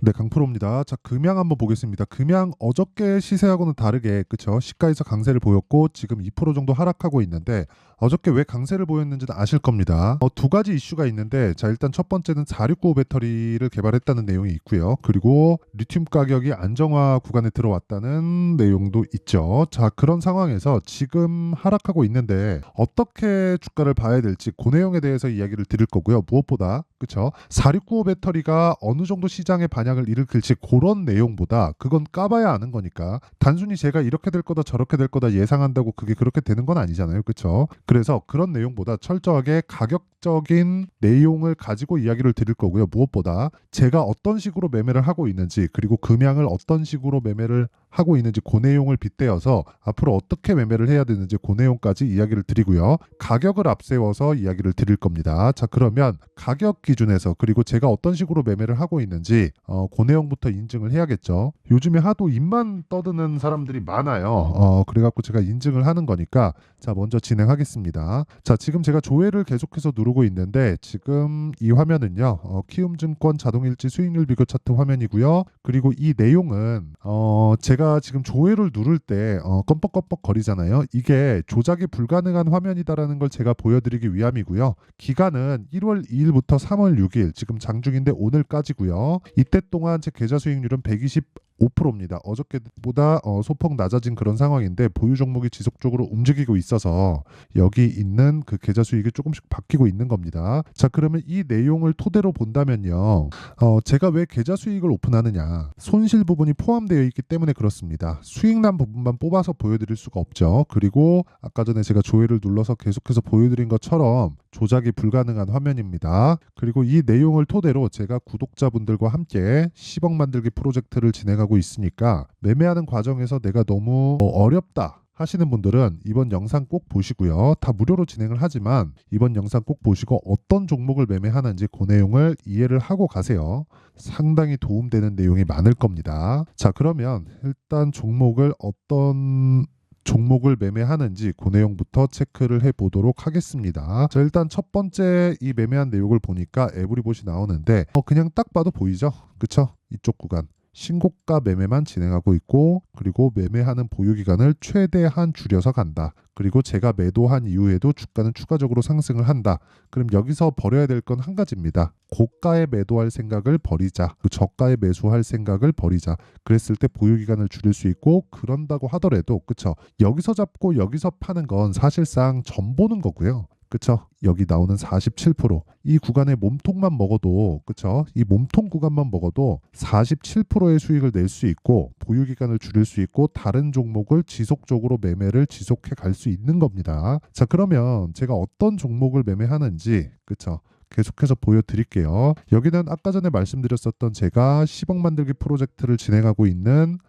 네, 강프로입니다. 자, 금양 한번 보겠습니다. 금양 어저께 시세하고는 다르게, 그쵸? 시가에서 강세를 보였고 지금 2% 정도 하락하고 있는데, 어저께 왜 강세를 보였는지는 아실 겁니다. 두 가지 이슈가 있는데, 자, 일단 첫 번째는 4695 배터리를 개발했다는 내용이 있고요. 그리고 리튬 가격이 안정화 구간에 들어왔다는 내용도 있죠. 자, 그런 상황에서 지금 하락하고 있는데 어떻게 주가를 봐야 될지 그 내용에 대해서 이야기를 드릴 거고요. 무엇보다, 그쵸? 4695 배터리가 어느 정도 시장의 반향을 일으킬지 그런 내용보다, 그건 까봐야 아는 거니까 단순히 제가 이렇게 될 거다 저렇게 될 거다 예상한다고 그게 그렇게 되는 건 아니잖아요. 그쵸? 그래서 그런 내용보다 철저하게 가격적인 내용을 가지고 이야기를 드릴 거고요. 무엇보다 제가 어떤 식으로 매매를 하고 있는지, 그리고 금양을 어떤 식으로 매매를 하고 있는지 그 내용을 빗대어서 앞으로 어떻게 매매를 해야 되는지 그 내용까지 이야기를 드리고요. 가격을 앞세워서 이야기를 드릴 겁니다. 자, 그러면 가격 기준에서, 그리고 제가 어떤 식으로 매매를 하고 있는지 그 내용부터 인증을 해야겠죠. 요즘에 하도 입만 떠드는 사람들이 많아요. 그래갖고 제가 인증을 하는 거니까, 자, 먼저 진행하겠습니다. 자, 지금 제가 조회를 계속해서 누르고 있는데, 지금 이 화면은요, 키움증권 자동일지 수익률 비교 차트 화면이고요. 그리고 이 내용은 제가 지금 조회를 누를 때 껌뻑껌뻑 거리잖아요. 이게 조작이 불가능한 화면이다라는 걸 제가 보여드리기 위함이고요. 기간은 1월 2일부터 3월 6일, 지금 장중인데 오늘까지고요. 이때 동안 제 계좌 수익률은 125%입니다. 어저께보다 소폭 낮아진 그런 상황인데, 보유 종목이 지속적으로 움직이고 있어서 여기 있는 그 계좌 수익이 조금씩 바뀌고 있는 겁니다. 자, 그러면 이 내용을 토대로 본다면요, 제가 왜 계좌 수익을 오픈하느냐, 손실 부분이 포함되어 있기 때문에 그렇습니다. 수익 난 부분만 뽑아서 보여드릴 수가 없죠. 그리고 아까 전에 제가 조회를 눌러서 계속해서 보여드린 것처럼 조작이 불가능한 화면입니다. 그리고 이 내용을 토대로 제가 구독자분들과 함께 10억 만들기 프로젝트를 진행하고 있으니까, 매매하는 과정에서 내가 너무 어렵다 하시는 분들은 이번 영상 꼭 보시고요. 다 무료로 진행을 하지만 이번 영상 꼭 보시고 어떤 종목을 매매하는지 그 내용을 이해를 하고 가세요. 상당히 도움되는 내용이 많을 겁니다. 자, 그러면 일단 어떤 종목을 매매하는지 그 내용부터 체크를 해 보도록 하겠습니다. 자, 일단 첫 번째 이 매매한 내용을 보니까 에브리봇이 나오는데, 그냥 딱 봐도 보이죠? 그쵸? 이쪽 구간 신고가 매매만 진행하고 있고, 그리고 매매하는 보유기간을 최대한 줄여서 간다. 그리고 제가 매도한 이후에도 주가는 추가적으로 상승을 한다. 그럼 여기서 버려야 될 건 한 가지입니다. 고가에 매도할 생각을 버리자. 저가에 매수할 생각을 버리자. 그랬을 때 보유기간을 줄일 수 있고, 그런다고 하더라도, 그쵸? 여기서 잡고 여기서 파는 건 사실상 점 보는 거고요. 그쵸? 여기 나오는 47%, 이 구간의 몸통만 먹어도, 그쵸? 이 몸통 구간만 먹어도 47%의 수익을 낼 수 있고, 보유기간을 줄일 수 있고, 다른 종목을 지속적으로 매매를 지속해 갈 수 있는 겁니다. 자, 그러면 제가 어떤 종목을 매매하는지, 그쵸? 계속해서 보여드릴게요. 여기는 아까 전에 말씀드렸었던 제가 10억 만들기 프로젝트를 진행하고 있는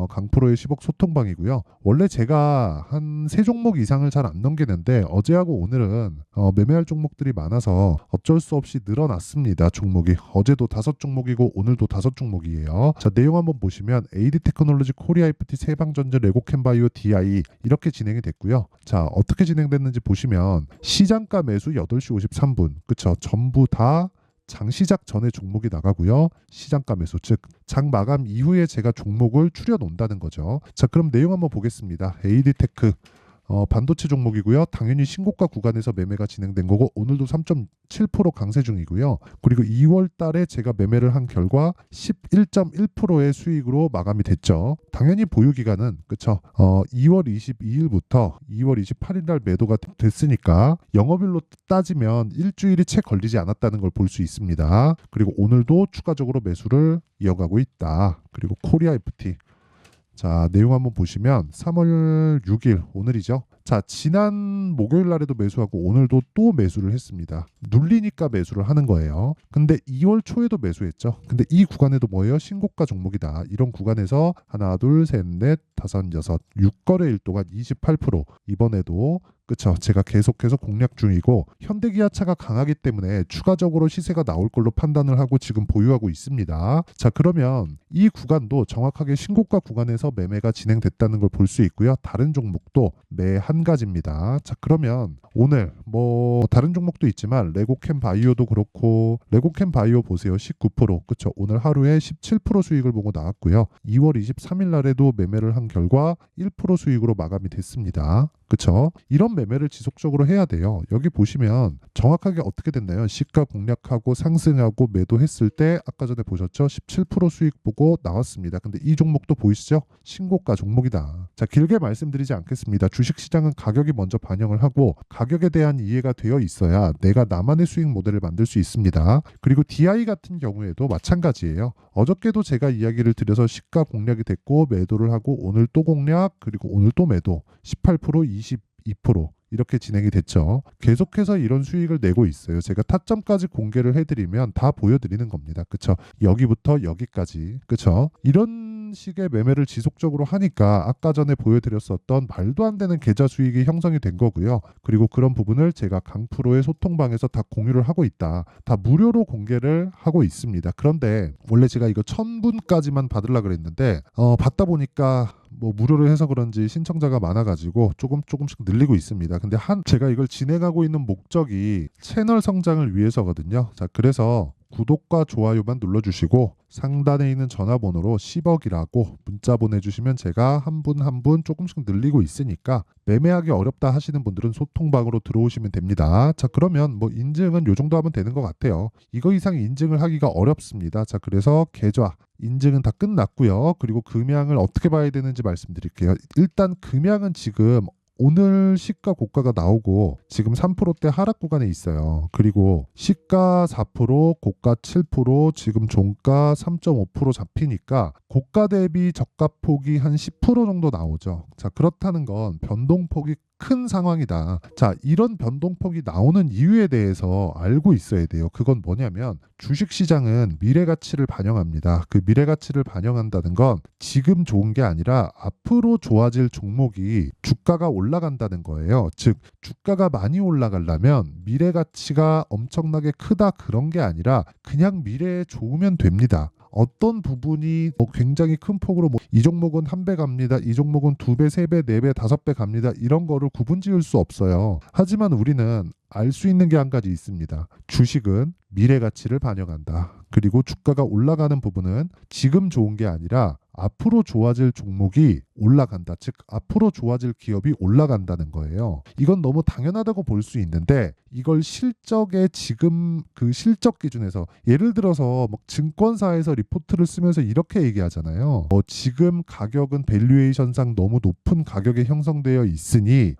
강프로의 10억 소통방이고요. 원래 제가 한 3종목 이상을 잘 안 넘기는데, 어제하고 오늘은 매매할 종목들이 많아서 어쩔 수 없이 늘어났습니다. 종목이 어제도 5종목이고 오늘도 5종목이에요. 자, 내용 한번 보시면 AD 테크놀로지, 코리아 FT, 세방전자, 레고캠바이오, DI 이렇게 진행이 됐고요. 자, 어떻게 진행됐는지 보시면 시장가 매수 8시 53분, 그쵸? 전부 다 장 시작 전에 종목이 나가고요. 시장가 매수, 즉 장 마감 이후에 제가 종목을 추려 놓는다는 거죠. 자, 그럼 내용 한번 보겠습니다. AD테크 반도체 종목이고요. 당연히 신고가 구간에서 매매가 진행된 거고, 오늘도 3.7% 강세 중이고요. 그리고 2월 달에 제가 매매를 한 결과 11.1%의 수익으로 마감이 됐죠. 당연히 보유 기간은, 그쵸? 2월 22일부터 2월 28일 날 매도가 됐으니까 영업일로 따지면 일주일이 채 걸리지 않았다는 걸 볼 수 있습니다. 그리고 오늘도 추가적으로 매수를 이어가고 있다. 그리고 코리아 FT, 자, 내용 한번 보시면 3월 6일 오늘이죠. 자, 지난 목요일 날에도 매수하고 오늘도 또 매수를 했습니다. 눌리니까 매수를 하는 거예요. 근데 2월 초에도 매수했죠. 근데 이 구간에도 뭐예요? 신고가 종목이다. 이런 구간에서 하나, 둘, 셋, 넷, 다섯, 여섯, 6거래일 동안 28%, 이번에도, 그쵸? 제가 계속해서 공략 중이고, 현대기아차가 강하기 때문에 추가적으로 시세가 나올 걸로 판단을 하고 지금 보유하고 있습니다. 자, 그러면 이 구간도 정확하게 신고가 구간에서 매매가 진행됐다는 걸 볼 수 있고요. 다른 종목도 매 한 가지입니다. 자, 그러면 오늘 뭐 다른 종목도 있지만 레고캠 바이오도 그렇고 레고캠 바이오 보세요. 19% 그쵸. 오늘 하루에 17% 수익을 보고 나왔고요. 2월 23일 날에도 매매를 한 결과 1% 수익으로 마감이 됐습니다. 그쵸? 이런 매매를 지속적으로 해야 돼요. 여기 보시면 정확하게 어떻게 됐나요? 시가 공략하고 상승하고 매도했을 때 아까 전에 보셨죠? 17% 수익 보고 나왔습니다. 근데 이 종목도 보이시죠? 신고가 종목이다. 자, 길게 말씀드리지 않겠습니다. 주식시장은 가격이 먼저 반영을 하고 가격에 대한 이해가 되어 있어야 내가 나만의 수익 모델을 만들 수 있습니다. 그리고 DI 같은 경우에도 마찬가지예요. 어저께도 제가 이야기를 드려서 시가 공략이 됐고 매도를 하고 오늘 또 공략 그리고 오늘 또 매도 18% 22% 이렇게 진행이 됐죠. 계속해서 이런 수익을 내고 있어요. 제가 타점까지 공개를 해드리면 다 보여드리는 겁니다. 그쵸? 여기부터 여기까지. 그쵸? 이런 식의 매매를 지속적으로 하니까 아까 전에 보여드렸었던 말도 안 되는 계좌 수익이 형성이 된 거고요. 그리고 그런 부분을 제가 강프로의 소통방에서 다 공유를 하고 있다. 다 무료로 공개를 하고 있습니다. 그런데 원래 제가 이거 1000분까지만 받으려고 그랬는데 받다 보니까 뭐 무료로 해서 그런지 신청자가 많아가지고 조금씩 늘리고 있습니다. 근데 제가 이걸 진행하고 있는 목적이 채널 성장을 위해서거든요. 자, 그래서 구독과 좋아요만 눌러주시고 상단에 있는 전화번호로 10억이라고 문자 보내주시면 제가 한 분 한 분 조금씩 늘리고 있으니까 매매하기 어렵다 하시는 분들은 소통방으로 들어오시면 됩니다. 자, 그러면 뭐 인증은 요 정도 하면 되는 것 같아요. 이거 이상 인증을 하기가 어렵습니다. 자, 그래서 계좌 인증은 다 끝났고요. 그리고 금양을 어떻게 봐야 되는지 말씀드릴게요. 일단 금양은 지금 오늘 시가 고가가 나오고 지금 3%대 하락 구간에 있어요. 그리고 시가 4%, 고가 7%, 지금 종가 3.5% 잡히니까 고가 대비 저가 폭이 한 10% 정도 나오죠. 자, 그렇다는 건 변동폭이 큰 상황이다. 자, 이런 변동폭이 나오는 이유에 대해서 알고 있어야 돼요. 그건 뭐냐면 주식시장은 미래가치를 반영합니다. 그 미래가치를 반영한다는 건 지금 좋은 게 아니라 앞으로 좋아질 종목이 주가가 올라간다는 거예요. 즉 주가가 많이 올라가려면 미래가치가 엄청나게 크다 그런 게 아니라 그냥 미래에 좋으면 됩니다. 어떤 부분이 뭐 굉장히 큰 폭으로 뭐 이 종목은 한 배 갑니다. 이 종목은 두 배, 세 배, 네 배, 다섯 배 갑니다. 이런 거를 구분 지을 수 없어요. 하지만 우리는 알 수 있는 게 한 가지 있습니다. 주식은 미래 가치를 반영한다. 그리고 주가가 올라가는 부분은 지금 좋은 게 아니라 앞으로 좋아질 종목이 올라간다. 즉 앞으로 좋아질 기업이 올라간다는 거예요. 이건 너무 당연하다고 볼 수 있는데 이걸 실적의 지금 그 실적 기준에서 예를 들어서 막 증권사에서 리포트를 쓰면서 이렇게 얘기하잖아요. 지금 가격은 밸류에이션상 너무 높은 가격에 형성되어 있으니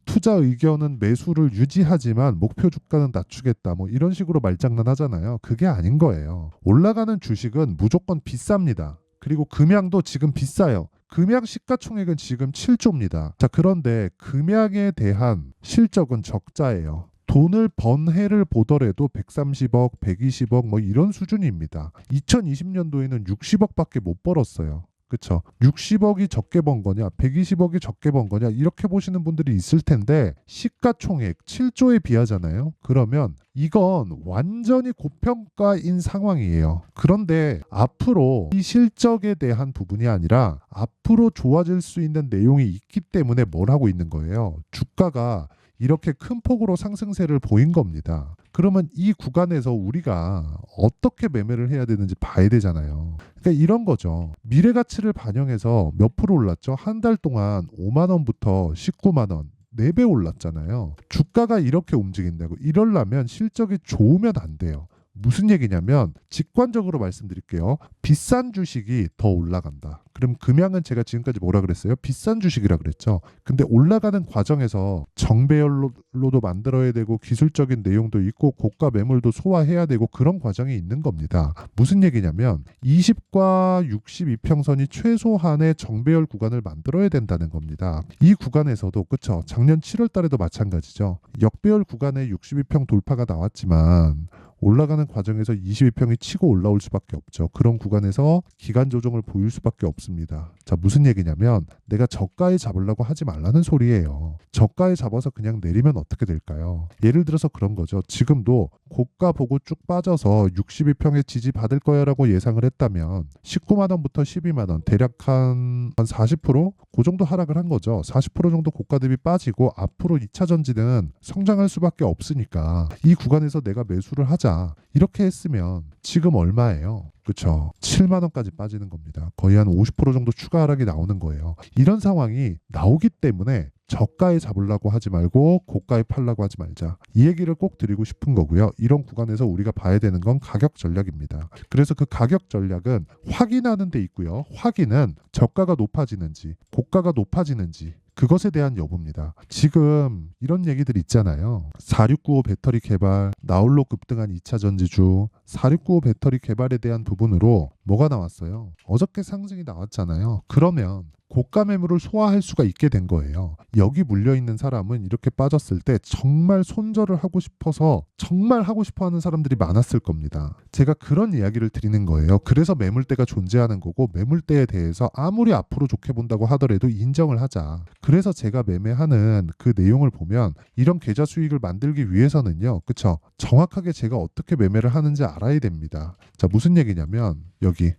투자 의견은 매수를 유지하지만 목표 주가는 낮추겠다. 이런 식으로 말장난하잖아요. 그게 아닌 거예요. 올라가는 주식은 무조건 비쌉니다. 그리고 금양도 지금 비싸요. 금양 시가총액은 지금 7조입니다. 자, 그런데 금양에 대한 실적은 적자예요. 돈을 번 해를 보더라도 130억, 120억 이런 수준입니다. 2020년도에는 60억밖에 못 벌었어요. 그쵸? 60억이 적게 번 거냐, 120억이 적게 번 거냐 이렇게 보시는 분들이 있을 텐데 시가총액 7조에 비하잖아요. 그러면 이건 완전히 고평가인 상황이에요. 그런데 앞으로 이 실적에 대한 부분이 아니라 앞으로 좋아질 수 있는 내용이 있기 때문에 뭘 하고 있는 거예요. 주가가 이렇게 큰 폭으로 상승세를 보인 겁니다. 그러면 이 구간에서 우리가 어떻게 매매를 해야 되는지 봐야 되잖아요. 그러니까 이런 거죠. 미래 가치를 반영해서 몇 프로 올랐죠? 한 달 동안 5만 원부터 19만 원. 4배 올랐잖아요. 주가가 이렇게 움직인다고. 이러려면 실적이 좋으면 안 돼요. 무슨 얘기냐면 직관적으로 말씀드릴게요. 비싼 주식이 더 올라간다. 그럼 금양은 제가 지금까지 뭐라 그랬어요? 비싼 주식이라 그랬죠. 근데 올라가는 과정에서 정배열로도 만들어야 되고 기술적인 내용도 있고 고가 매물도 소화해야 되고 그런 과정이 있는 겁니다. 무슨 얘기냐면 20과 62평선이 최소한의 정배열 구간을 만들어야 된다는 겁니다. 이 구간에서도 그쵸? 작년 7월 달에도 마찬가지죠. 역배열 구간에 62평 돌파가 나왔지만 올라가는 과정에서 22평이 치고 올라올 수밖에 없죠. 그런 구간에서 기간 조정을 보일 수밖에 없습니다. 자, 무슨 얘기냐면 내가 저가에 잡으려고 하지 말라는 소리예요. 저가에 잡아서 그냥 내리면 어떻게 될까요? 예를 들어서 그런 거죠. 지금도 고가 보고 쭉 빠져서 62평에 지지 받을 거야라고 예상을 했다면 19만 원부터 12만 원 대략 한 40%? 그 정도 하락을 한 거죠. 40% 정도 고가 대비 빠지고 앞으로 2차 전지는 성장할 수밖에 없으니까 이 구간에서 내가 매수를 하자. 이렇게 했으면 지금 얼마예요? 그렇죠. 7만 원까지 빠지는 겁니다. 거의 한 50% 정도 추가 하락이 나오는 거예요. 이런 상황이 나오기 때문에 저가에 잡으려고 하지 말고 고가에 팔려고 하지 말자. 이 얘기를 꼭 드리고 싶은 거고요. 이런 구간에서 우리가 봐야 되는 건 가격 전략입니다. 그래서 그 가격 전략은 확인하는 데 있고요. 확인은 저가가 높아지는지 고가가 높아지는지 그것에 대한 여부입니다. 지금 이런 얘기들 있잖아요. 4695 배터리 개발, 나홀로 급등한 2차 전지주, 4695 배터리 개발에 대한 부분으로 뭐가 나왔어요? 어저께 상승이 나왔잖아요. 그러면 고가 매물을 소화할 수가 있게 된 거예요. 여기 물려있는 사람은 이렇게 빠졌을 때 정말 손절을 하고 싶어서 정말 하고 싶어하는 사람들이 많았을 겁니다. 제가 그런 이야기를 드리는 거예요. 그래서 매물대가 존재하는 거고 매물대에 대해서 아무리 앞으로 좋게 본다고 하더라도 인정을 하자. 그래서 제가 매매하는 그 내용을 보면 이런 계좌 수익을 만들기 위해서는요. 그쵸? 정확하게 제가 어떻게 매매를 하는지 알아야 됩니다. 자, 무슨 얘기냐면 여기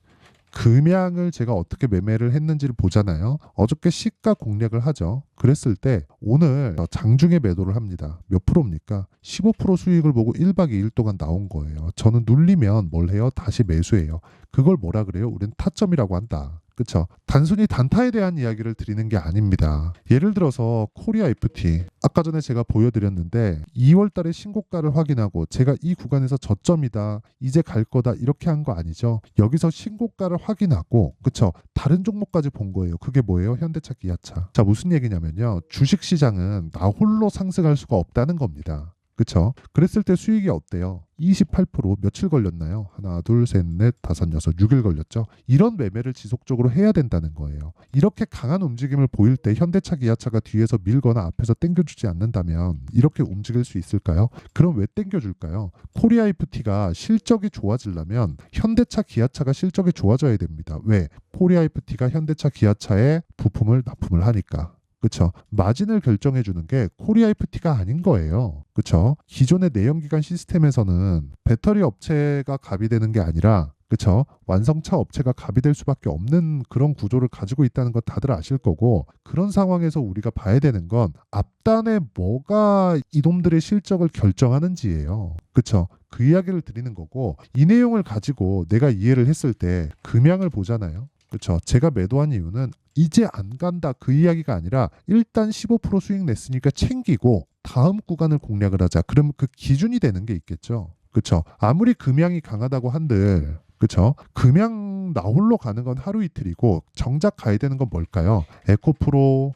금양을 제가 어떻게 매매를 했는지를 보잖아요. 어저께 시가 공략을 하죠. 그랬을 때 오늘 장중에 매도를 합니다. 몇 프로입니까? 15% 수익을 보고 1박 2일 동안 나온 거예요. 저는 눌리면 뭘 해요? 다시 매수해요. 그걸 뭐라 그래요? 우린 타점이라고 한다. 그렇죠? 단순히 단타에 대한 이야기를 드리는 게 아닙니다. 예를 들어서 코리아 FT 아까 전에 제가 보여드렸는데 2월 달에 신고가를 확인하고 제가 이 구간에서 저점이다 이제 갈 거다 이렇게 한 거 아니죠. 여기서 신고가를 확인하고 그렇죠? 다른 종목까지 본 거예요. 그게 뭐예요? 현대차, 기아차. 자, 무슨 얘기냐면요. 주식시장은 나 홀로 상승할 수가 없다는 겁니다. 그쵸? 그랬을 때 수익이 어때요? 28% 며칠 걸렸나요? 하나, 둘, 셋, 넷, 다섯, 여섯, 6일 걸렸죠? 이런 매매를 지속적으로 해야 된다는 거예요. 이렇게 강한 움직임을 보일 때 현대차, 기아차가 뒤에서 밀거나 앞에서 당겨주지 않는다면 이렇게 움직일 수 있을까요? 그럼 왜 당겨줄까요? 코리아 FT가 실적이 좋아지려면 현대차, 기아차가 실적이 좋아져야 됩니다. 왜? 코리아 FT가 현대차, 기아차에 부품을 납품을 하니까. 그쵸? 마진을 결정해 주는 게 코리아 FT가 아닌 거예요. 그쵸? 기존의 내연기관 시스템에서는 배터리 업체가 갑이 되는 게 아니라 그쵸? 완성차 업체가 갑이 될 수밖에 없는 그런 구조를 가지고 있다는 거 다들 아실 거고 그런 상황에서 우리가 봐야 되는 건 앞단에 뭐가 이놈들의 실적을 결정하는지예요. 그쵸? 그 이야기를 드리는 거고 이 내용을 가지고 내가 이해를 했을 때 금양을 보잖아요. 그렇죠. 제가 매도한 이유는 이제 안 간다 그 이야기가 아니라 일단 15% 수익 냈으니까 챙기고 다음 구간을 공략을 하자. 그럼 그 기준이 되는 게 있겠죠. 그렇죠. 아무리 금양이 강하다고 한들 그렇죠. 금양 나홀로 가는 건 하루 이틀이고 정작 가야 되는 건 뭘까요? 에코프로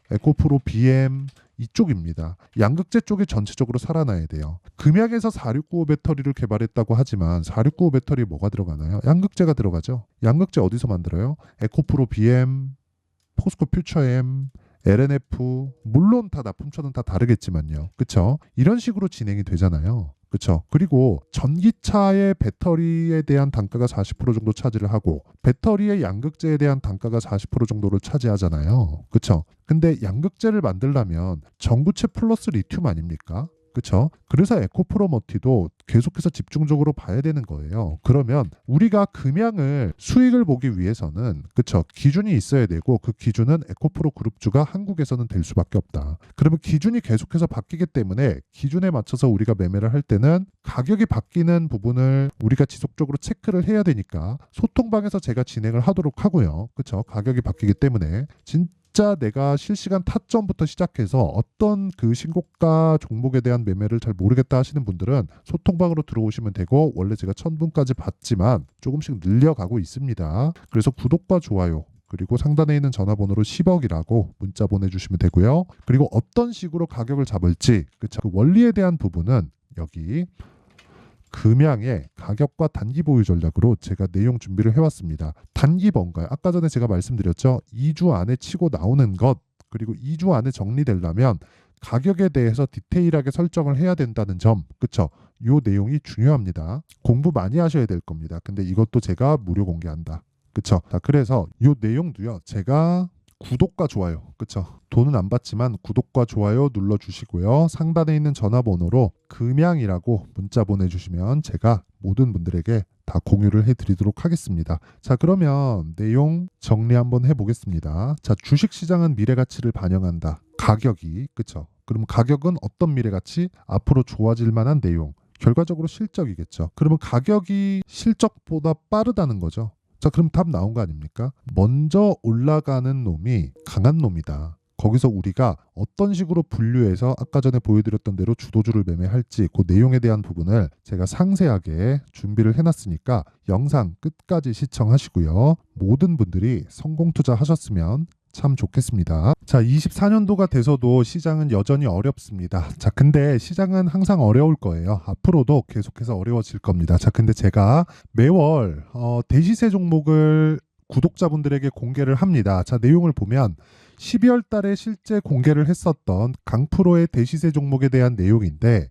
BM 이쪽입니다. 양극재 쪽이 전체적으로 살아나야 돼요. 금양에서 4695 배터리를 개발했다고 하지만 4695 배터리에 뭐가 들어가나요? 양극재가 들어가죠. 양극재 어디서 만들어요? 에코프로 BM, 포스코 퓨처엠, LNF 물론 다 납품처는 다 다르겠지만요. 그쵸? 이런 식으로 진행이 되잖아요. 그쵸? 그리고 전기차의 배터리에 대한 단가가 40% 정도 차지를 하고 배터리의 양극재에 대한 단가가 40% 정도를 차지하잖아요. 그쵸? 근데 양극재를 만들려면 전구체 플러스 리튬 아닙니까? 그쵸? 그래서 에코프로머티도 계속해서 집중적으로 봐야 되는 거예요. 그러면 우리가 금양을 수익을 보기 위해서는 그쵸? 기준이 있어야 되고 그 기준은 에코프로 그룹주가 한국에서는 될 수밖에 없다. 그러면 기준이 계속해서 바뀌기 때문에 기준에 맞춰서 우리가 매매를 할 때는 가격이 바뀌는 부분을 우리가 지속적으로 체크를 해야 되니까 소통방에서 제가 진행을 하도록 하고요. 그쵸? 가격이 바뀌기 때문에 진짜 내가 실시간 타점부터 시작해서 어떤 그 신고가 종목에 대한 매매를 잘 모르겠다 하시는 분들은 소통방으로 들어오시면 되고 원래 제가 1000분까지 받지만 조금씩 늘려가고 있습니다. 그래서 구독과 좋아요 그리고 상단에 있는 전화번호로 10억이라고 문자 보내주시면 되고요. 그리고 어떤 식으로 가격을 잡을지 그쵸? 그 원리에 대한 부분은 여기 금양의 가격과 단기 보유 전략으로 제가 내용 준비를 해왔습니다. 단기 뭔가요? 아까 전에 제가 말씀드렸죠. 2주 안에 치고 나오는 것 그리고 2주 안에 정리되려면 가격에 대해서 디테일하게 설정을 해야 된다는 점 그쵸? 요 내용이 중요합니다. 공부 많이 하셔야 될 겁니다. 근데 이것도 제가 무료 공개한다. 그쵸? 자, 그래서 요 내용도요. 제가 구독과 좋아요. 그쵸? 돈은 안 받지만 구독과 좋아요 눌러주시고요. 상단에 있는 전화번호로 금양이라고 문자 보내주시면 제가 모든 분들에게 다 공유를 해드리도록 하겠습니다. 자, 그러면 내용 정리 한번 해보겠습니다. 자, 주식시장은 미래가치를 반영한다. 가격이, 그쵸? 그럼 가격은 어떤 미래가치? 앞으로 좋아질 만한 내용. 결과적으로 실적이겠죠. 그러면 가격이 실적보다 빠르다는 거죠. 자, 그럼 답 나온 거 아닙니까? 먼저 올라가는 놈이 강한 놈이다. 거기서 우리가 어떤 식으로 분류해서 아까 전에 보여드렸던 대로 주도주를 매매할지 그 내용에 대한 부분을 제가 상세하게 준비를 해놨으니까 영상 끝까지 시청하시고요. 모든 분들이 성공 투자하셨으면 참 좋겠습니다. 자, 24년도가 돼서도 시장은 여전히 어렵습니다. 자, 근데 시장은 항상 어려울 거예요. 앞으로도 계속해서 어려워질 겁니다. 자, 근데 제가 매월 대시세 종목을 구독자분들에게 공개를 합니다. 자, 내용을 보면 12월 달에 실제 공개를 했었던 강프로의 대시세 종목에 대한 내용인데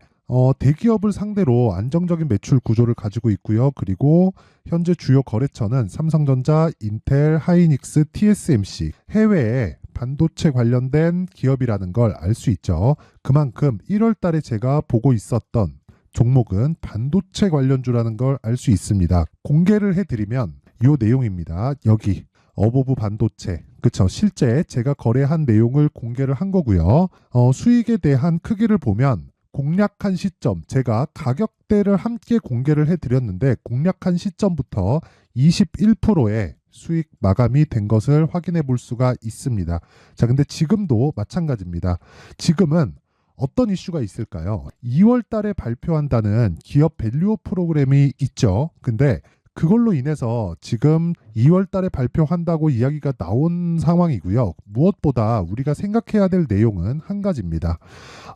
대기업을 상대로 안정적인 매출 구조를 가지고 있고요. 그리고 현재 주요 거래처는 삼성전자, 인텔, 하이닉스, TSMC, 해외에 반도체 관련된 기업이라는 걸 알 수 있죠. 그만큼 1월 달에 제가 보고 있었던 종목은 반도체 관련주라는 걸 알 수 있습니다. 공개를 해드리면 이 내용입니다. 여기 어보브 반도체, 그쵸? 실제 제가 거래한 내용을 공개를 한 거고요. 수익에 대한 크기를 보면 공략한 시점, 제가 가격대를 함께 공개를 해드렸는데 공략한 시점부터 21%의 수익 마감이 된 것을 확인해 볼 수가 있습니다. 자, 근데 지금도 마찬가지입니다. 지금은 어떤 이슈가 있을까요? 2월 달에 발표한다는 기업 밸류업 프로그램이 있죠. 근데 그걸로 인해서 지금 2월 달에 발표한다고 이야기가 나온 상황이고요. 무엇보다 우리가 생각해야 될 내용은 한 가지입니다.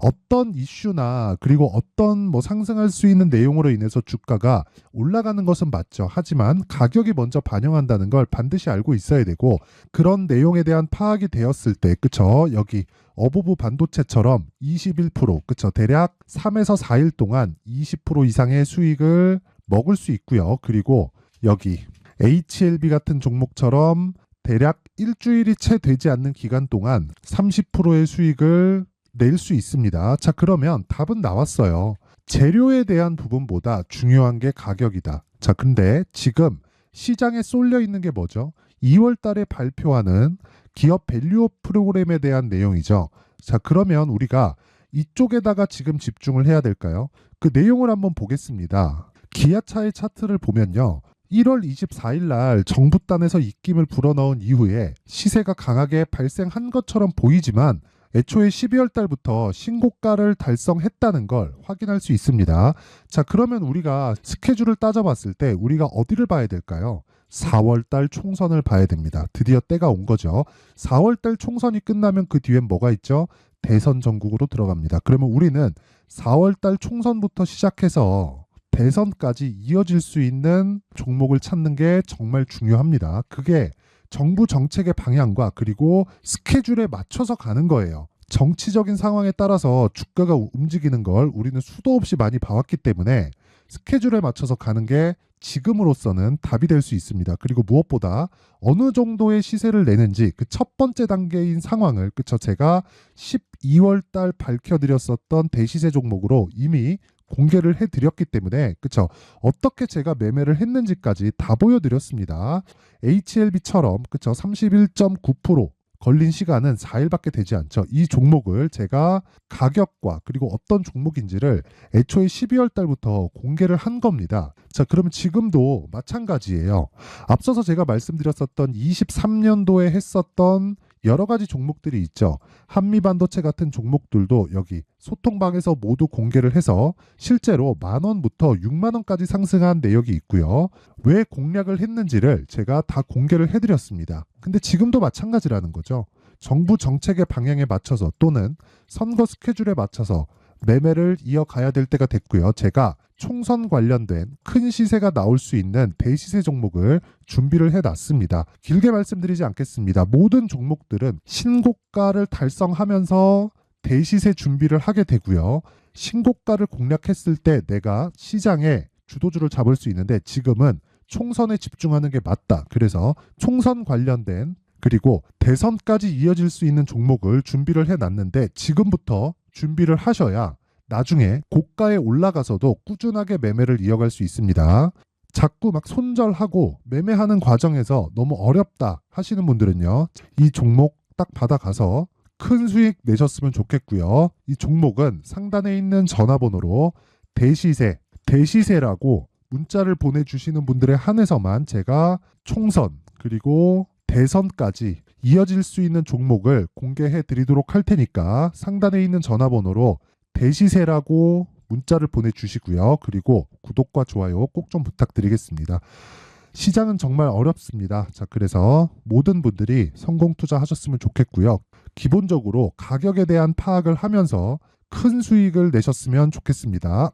어떤 이슈나 그리고 어떤 상승할 수 있는 내용으로 인해서 주가가 올라가는 것은 맞죠. 하지만 가격이 먼저 반영한다는 걸 반드시 알고 있어야 되고 그런 내용에 대한 파악이 되었을 때, 그쵸? 여기 어보브 반도체처럼 21%, 그쵸? 대략 3에서 4일 동안 20% 이상의 수익을 먹을 수 있고요. 그리고 여기 HLB 같은 종목처럼 대략 일주일이 채 되지 않는 기간 동안 30%의 수익을 낼 수 있습니다. 자, 그러면 답은 나왔어요. 재료에 대한 부분보다 중요한 게 가격이다. 자, 근데 지금 시장에 쏠려 있는 게 뭐죠? 2월 달에 발표하는 기업 밸류업 프로그램에 대한 내용이죠. 자, 그러면 우리가 이쪽에다가 지금 집중을 해야 될까요? 그 내용을 한번 보겠습니다. 기아차의 차트를 보면요. 1월 24일 날 정부단에서 입김을 불어넣은 이후에 시세가 강하게 발생한 것처럼 보이지만 애초에 12월 달부터 신고가를 달성했다는 걸 확인할 수 있습니다. 자, 그러면 우리가 스케줄을 따져봤을 때 우리가 어디를 봐야 될까요? 4월 달 총선을 봐야 됩니다. 드디어 때가 온 거죠. 4월 달 총선이 끝나면 그 뒤엔 뭐가 있죠? 대선 전국으로 들어갑니다. 그러면 우리는 4월 달 총선부터 시작해서 대선까지 이어질 수 있는 종목을 찾는 게 정말 중요합니다. 그게 정부 정책의 방향과 그리고 스케줄에 맞춰서 가는 거예요. 정치적인 상황에 따라서 주가가 움직이는 걸 우리는 수도 없이 많이 봐왔기 때문에 스케줄에 맞춰서 가는 게 지금으로서는 답이 될 수 있습니다. 그리고 무엇보다 어느 정도의 시세를 내는지 그 첫 번째 단계인 상황을, 그쵸? 제가 12월 달 밝혀드렸었던 대시세 종목으로 이미 공개를 해드렸기 때문에, 그쵸? 어떻게 제가 매매를 했는지까지 다 보여드렸습니다. HLB처럼, 그쵸? 31.9% 걸린 시간은 4일밖에 되지 않죠. 이 종목을 제가 가격과 그리고 어떤 종목인지를 애초에 12월 달부터 공개를 한 겁니다. 자, 그러면 지금도 마찬가지예요. 앞서서 제가 말씀드렸었던 23년도에 했었던 여러 가지 종목들이 있죠. 한미반도체 같은 종목들도 여기 소통방에서 모두 공개를 해서 실제로 10,000원부터 60,000원까지 상승한 내역이 있고요. 왜 공략을 했는지를 제가 다 공개를 해드렸습니다. 근데 지금도 마찬가지라는 거죠. 정부 정책의 방향에 맞춰서 또는 선거 스케줄에 맞춰서 매매를 이어가야 될 때가 됐고요. 제가 총선 관련된 큰 시세가 나올 수 있는 대시세 종목을 준비를 해놨습니다. 길게 말씀드리지 않겠습니다. 모든 종목들은 신고가를 달성하면서 대시세 준비를 하게 되고요. 신고가를 공략했을 때 내가 시장에 주도주를 잡을 수 있는데 지금은 총선에 집중하는 게 맞다. 그래서 총선 관련된 그리고 대선까지 이어질 수 있는 종목을 준비를 해놨는데 지금부터 준비를 하셔야 나중에 고가에 올라가서도 꾸준하게 매매를 이어갈 수 있습니다. 자꾸 막 손절하고 매매하는 과정에서 너무 어렵다 하시는 분들은요. 이 종목 딱 받아가서 큰 수익 내셨으면 좋겠고요. 이 종목은 상단에 있는 전화번호로 대시세라고 문자를 보내주시는 분들에 한해서만 제가 총선 그리고 대선까지 이어질 수 있는 종목을 공개해 드리도록 할 테니까 상단에 있는 전화번호로 대시세라고 문자를 보내주시고요. 그리고 구독과 좋아요 꼭 좀 부탁드리겠습니다. 시장은 정말 어렵습니다. 자, 그래서 모든 분들이 성공 투자하셨으면 좋겠고요. 기본적으로 가격에 대한 파악을 하면서 큰 수익을 내셨으면 좋겠습니다.